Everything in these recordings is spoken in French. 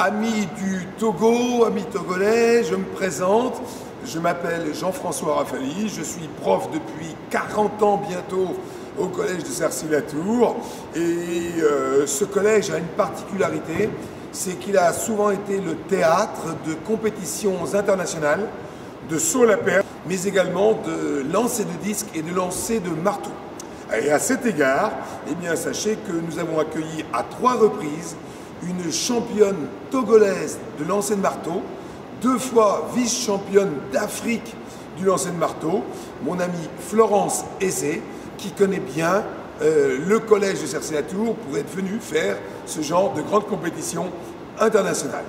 Amis du Togo, amis togolais, je me présente. Je m'appelle Jean-François Rafali, je suis prof depuis 40 ans bientôt au collège de Cercy-la-Tour. Et ce collège a une particularité, c'est qu'il a souvent été le théâtre de compétitions internationales, de saut à la perche, mais également de lancer de disques et de lancer de marteaux. Et à cet égard, eh bien, sachez que nous avons accueilli à 3 reprises une championne togolaise de lancer de marteau, 2 fois vice-championne d'Afrique du lancer de marteau, mon amie Florence Aizé, qui connaît bien le collège de Cercy-la-Tour pour être venue faire ce genre de grande compétition internationale.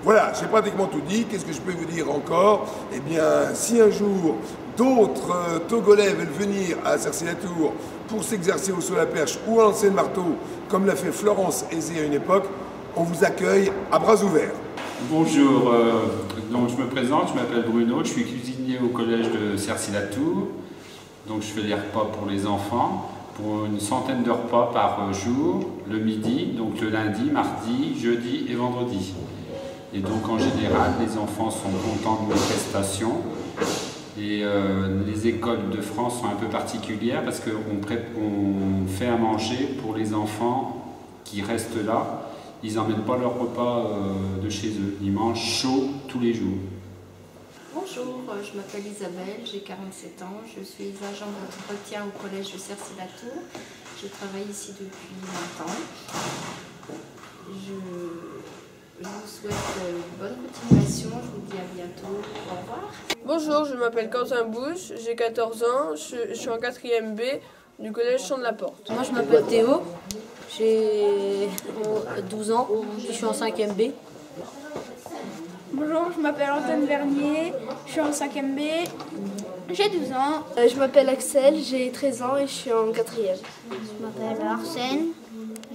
Voilà, j'ai pratiquement tout dit. Qu'est-ce que je peux vous dire encore? Eh bien, si un jour d'autres Togolais veulent venir à Cercy-la-Tour pour s'exercer au saut à la perche ou à lancer de marteau, comme l'a fait Florence Aizé à une époque, on vous accueille à bras ouverts. Bonjour, donc je me présente, je m'appelle Bruno, je suis cuisinier au collège de Cercy-la-Tour. Donc je fais les repas pour les enfants, pour une centaine de repas par jour, le midi, donc le lundi, mardi, jeudi et vendredi. Et donc en général, les enfants sont contents de mes prestations. Et les écoles de France sont un peu particulières parce qu'on fait à manger pour les enfants qui restent là. Ils n'emmènent pas leur repas de chez eux, ils mangent chaud tous les jours. Bonjour, je m'appelle Isabelle, j'ai 47 ans, je suis agent d'entretien au collège de Cercy-la-Tour. Je travaille ici depuis 20 ans. Je vous souhaite une bonne continuation, je vous dis à bientôt, au revoir. Bonjour, je m'appelle Quentin Bouche, j'ai 14 ans, je suis en 4e B du collège Champ de la Porte. Moi je m'appelle Théo, j'ai 12 ans, je suis en 5e B. Bonjour, je m'appelle Antoine Vernier, je suis en 5e B, j'ai 12 ans. Je m'appelle Axel, j'ai 13 ans et je suis en 4e. Je m'appelle Arsène,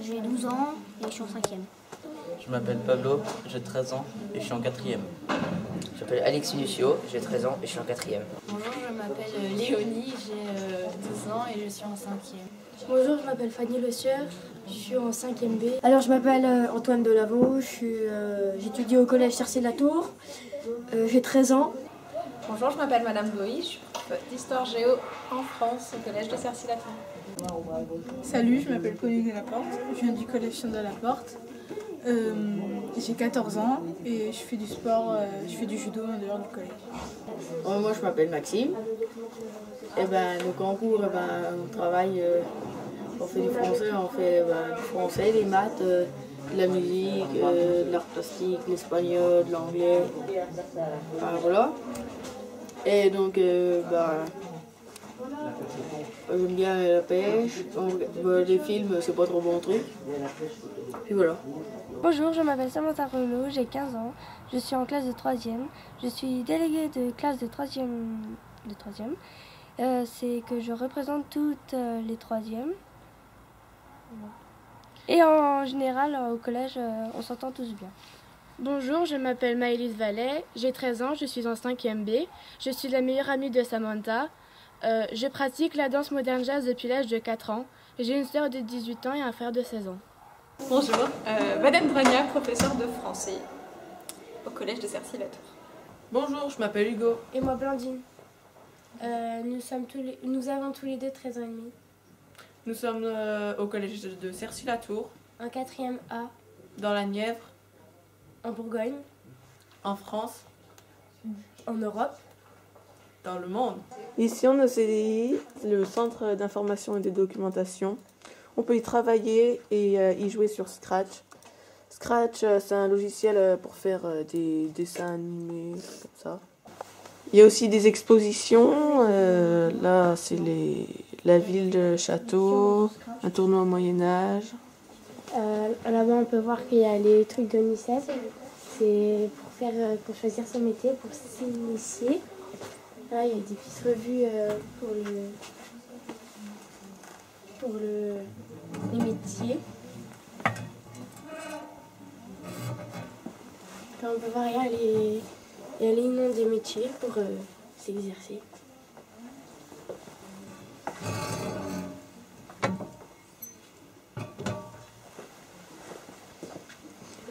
j'ai 12 ans et je suis en 5e. Je m'appelle Pablo, j'ai 13 ans et je suis en 4e. Je m'appelle Alexis Lucio, j'ai 13 ans et je suis en 4e. Bonjour, je m'appelle Léonie, j'ai 12 ans et je suis en 5e. Bonjour, je m'appelle Fanny Le Sieur, je suis en 5e B. Alors je m'appelle Antoine Delavaux, j'étudie au collège Cercy-la-Tour, j'ai 13 ans. Bonjour, je m'appelle Madame Boï, je suis prof d'histoire géo en France au collège de Cercy-la-Tour. Salut, je m'appelle Pauline Delaporte, je viens du collège Champ de la Porte. J'ai 14 ans et je fais du sport, je fais du judo en dehors du collège. Moi je m'appelle Maxime. Et donc en cours on travaille, on fait du français, du français, des maths, de la musique, de l'art plastique, l'espagnol, de l'anglais. Voilà. Et donc j'aime bien la pêche, donc, les films c'est pas trop mon truc. Puis voilà. Bonjour, je m'appelle Samantha Relot, j'ai 15 ans, je suis en classe de 3e, je suis déléguée de classe de 3e. C'est que je représente toutes les 3e. Et en général, au collège, on s'entend tous bien. Bonjour, je m'appelle Maëlys Vallet, j'ai 13 ans, je suis en 5e B, je suis la meilleure amie de Samantha. Je pratique la danse moderne jazz depuis l'âge de 4 ans. J'ai une sœur de 18 ans et un frère de 16 ans. Bonjour, Madame Dragna, professeure de français au collège de Cercy-la-Tour. Bonjour, je m'appelle Hugo. Et moi Blandine. Nous avons tous les deux 13 ans et demi. Nous sommes au collège de Cercy-la-Tour. En 4e A. Dans la Nièvre. En Bourgogne. En France. En Europe. Dans le monde. Ici, on a CDI, le Centre d'information et de documentation. On peut y travailler et y jouer sur Scratch. Scratch, c'est un logiciel pour faire des dessins animés, comme ça. Il y a aussi des expositions. Là, c'est la ville de Château, un tournoi au Moyen-Âge. Là-bas, on peut voir qu'il y a les trucs de l'UNICEF. C'est pour choisir son métier, pour s'initier. Là, il y a des petites revues pour les métiers. Là, on peut voir, il y a les noms des métiers pour s'exercer.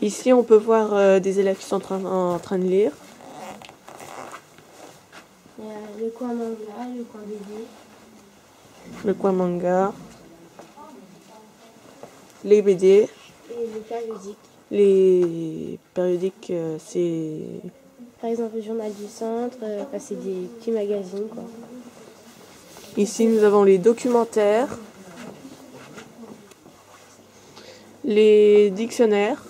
Ici, on peut voir des élèves qui sont en train de lire. Il y a le coin manga, le coin BD. Le coin manga. Les BD. Et les périodiques. Les périodiques, c'est... Par exemple, le journal du centre, c'est des petits magazines, quoi. Ici, nous avons les documentaires. Les dictionnaires.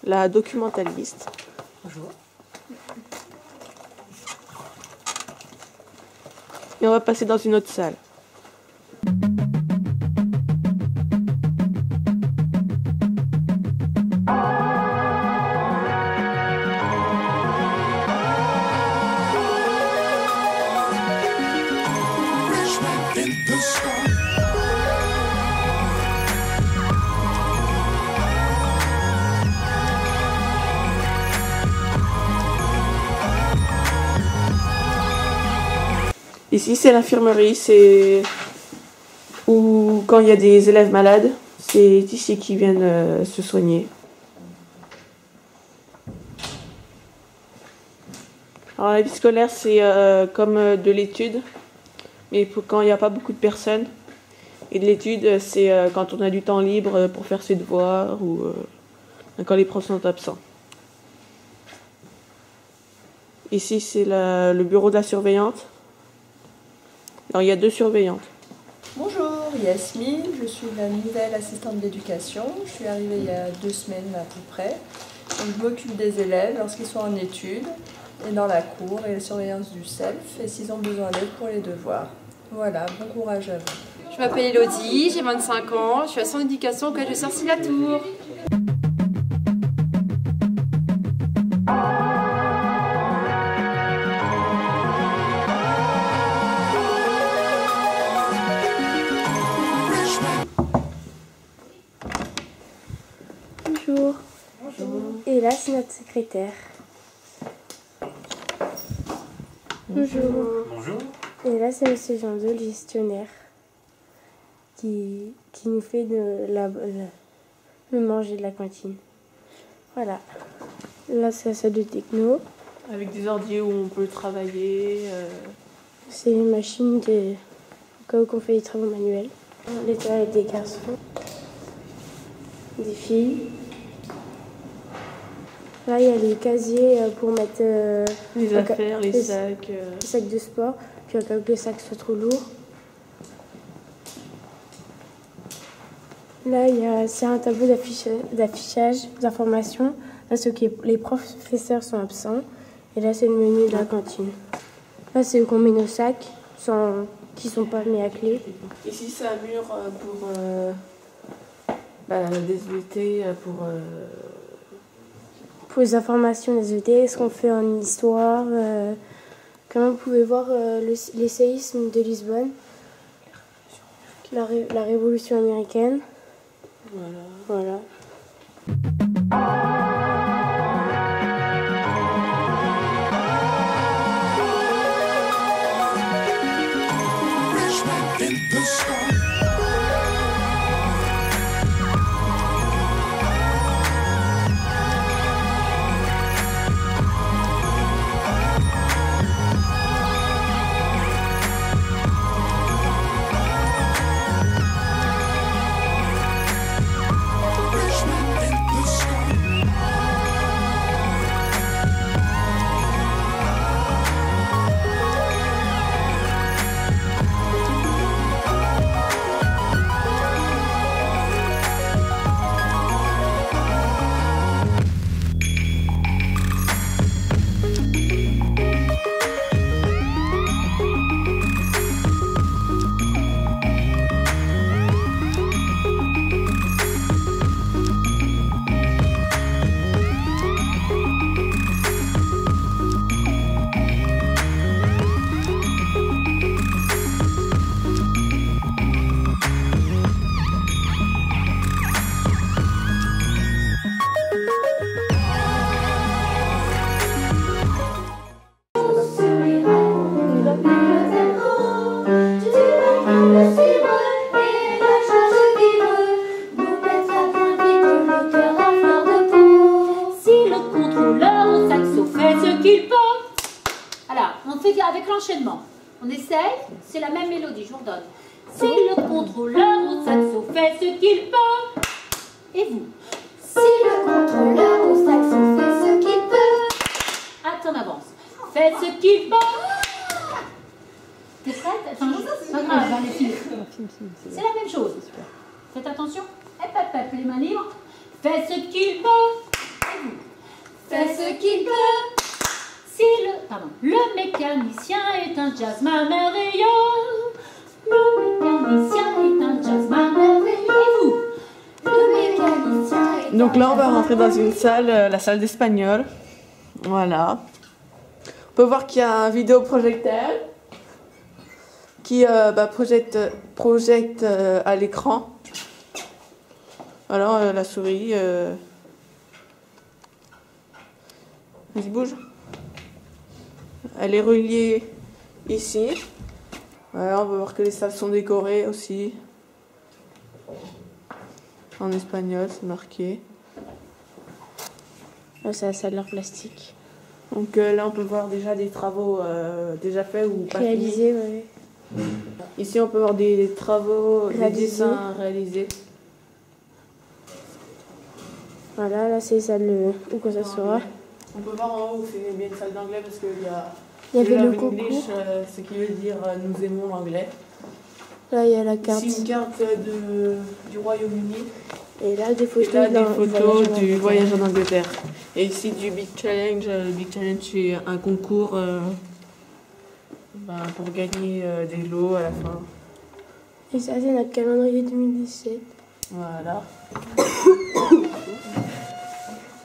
La documentaliste. Bonjour. Et on va passer dans une autre salle. Ici, c'est l'infirmerie, c'est où quand il y a des élèves malades, c'est ici qu'ils viennent se soigner. Alors la vie scolaire, c'est comme de l'étude, mais quand il n'y a pas beaucoup de personnes. Et de l'étude, c'est quand on a du temps libre pour faire ses devoirs ou quand les profs sont absents. Ici, c'est le bureau de la surveillante. Alors, il y a 2 surveillantes. Bonjour, Yasmine, je suis la nouvelle assistante d'éducation. Je suis arrivée il y a 2 semaines à peu près. Donc, je m'occupe des élèves lorsqu'ils sont en études et dans la cour et la surveillance du self et s'ils ont besoin d'aide pour les devoirs. Voilà, bon courage à vous. Je m'appelle Elodie, j'ai 25 ans, je suis assistante d'éducation au collège de Cercy-la-Tour. Bonjour. Bonjour. Et là, c'est notre secrétaire. Bonjour. Bonjour. Et là, c'est monsieur Jean-De, le gestionnaire, qui nous fait le manger de la cantine. Voilà. Là, c'est la salle de techno. Avec des ordi où on peut travailler. C'est une machine au cas où on fait des travaux manuels. Les toilettes des garçons, des filles. Là, il y a les casiers pour mettre les affaires, les sacs. Les sacs de sport, puis au cas où le sac soit trop lourd. Là, c'est un tableau d'affichage d'informations. Là, les professeurs sont absents. Et là, c'est le menu de la cantine. Là, c'est où on met nos sacs qui ne sont pas mis à clé. Ici, c'est un mur pour des UT, pour les informations des ET, ce qu'on fait en histoire. Comme vous pouvez voir, les séismes de Lisbonne, la Révolution américaine. Voilà. contrôleur au saxo fait ce qu'il peut. Alors, on fait avec l'enchaînement. On essaye, c'est la même mélodie, je vous redonne. Si le contrôleur au saxo fait ce qu'il peut. Et vous? Si le contrôleur au saxo fait ce qu'il peut. Attends, on avance. Fait ce qu'il peut. T'es prête? Attends, pas grave, les filles. C'est la même chose. Faites attention. Hep, hep, hep, les mains libres. Fait ce qu'il peut. Et vous? Fait ce qu'il peut. Si le mécanicien est un jazzman merveilleux. Le mécanicien est un jazzman merveilleux. Et vous? Le mécanicien est Donc là, on va rentrer dans une salle, la salle d'espagnol. Voilà. On peut voir qu'il y a un vidéoprojecteur qui projette à l'écran. Alors, la souris... Vas-y, bouge. Elle est reliée ici. Voilà, on va voir que les salles sont décorées aussi. En espagnol, c'est marqué. Là, c'est la salle d'art plastique. Donc là, on peut voir déjà des travaux déjà faits ou pas réalisés, finis. Ouais. Ici, on peut voir des travaux, des dessins réalisés. Voilà, là, c'est les salles où qu'on s'assoit. On peut voir en haut, c'est bien une salle d'anglais parce qu'il y a... Il y avait le Love concours. English, ce qui veut dire nous aimons l'anglais. Là, il y a la carte. Ici, une carte du Royaume-Uni. Et là, des photos, du voyage en Angleterre. Et ici, du Big Challenge. Le Big Challenge, c'est un concours pour gagner des lots à la fin. Et ça, c'est notre calendrier 2017. Voilà.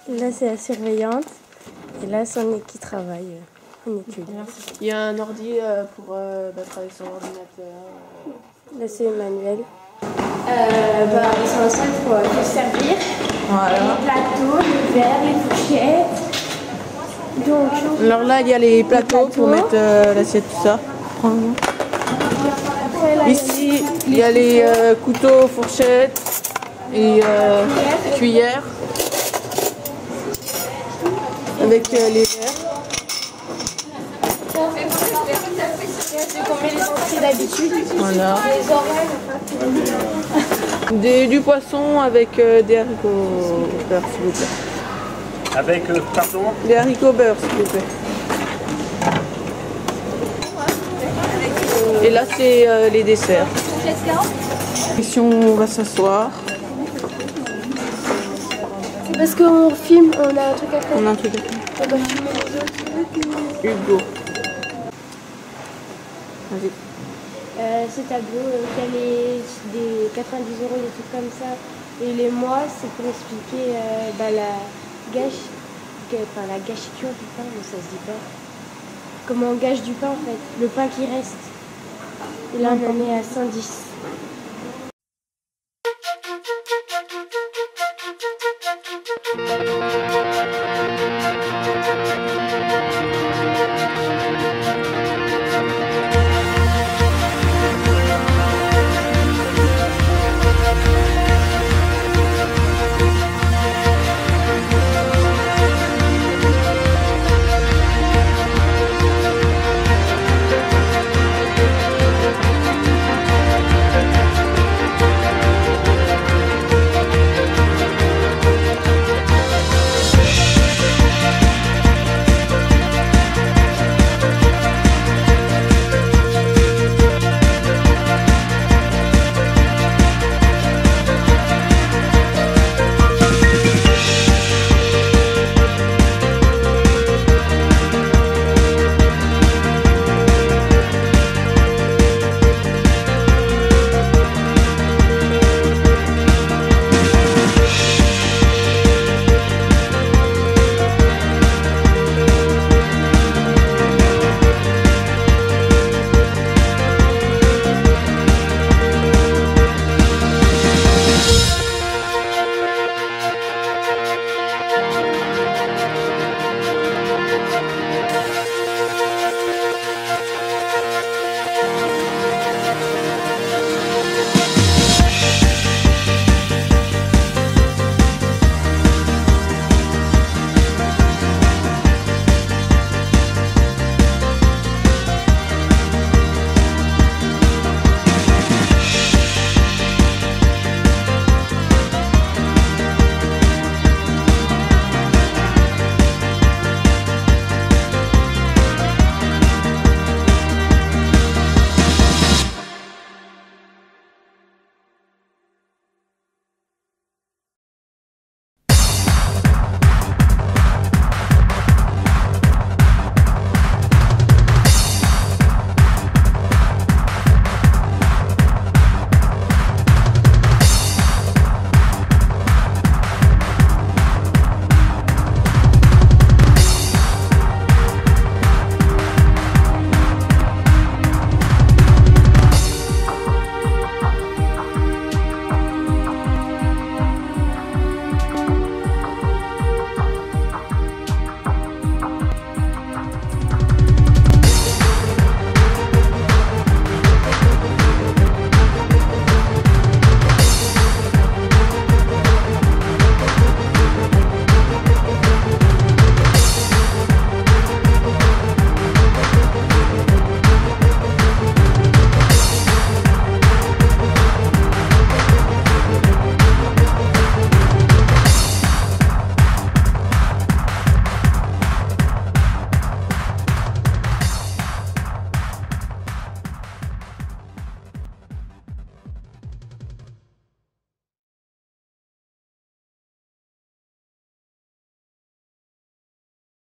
Là, c'est la surveillante. Et là, c'est un qui travaille en études. Il y a un ordi pour travailler sur l'ordinateur. Là, c'est Emmanuel. Ils sont en salle pour les servir. Voilà. Les plateaux, les verres, les fourchettes. Donc, alors là, il y a les plateaux pour mettre l'assiette, tout ça. Ici, il y a les couteaux, fourchettes et cuillères. Avec les verres. C'est qu'on met les entrées d'habitude. Voilà. Les oreilles. Du poisson avec des haricots beurre, s'il vous plaît. Avec, pardon? Des haricots beurre, s'il vous plaît. Et là, c'est les desserts. Ici, on va s'asseoir. c'est parce qu'on filme, on a un truc à faire. On a un truc à faire. On va filmer les autres. Hugo. Vas-y. Ce tableau, qui a des 90 €, des trucs comme ça. Et les mois, c'est pour expliquer la gâchiture du pain, mais ça se dit pas. Comment on gâche du pain en fait, le pain qui reste. Et là, on en est à 110.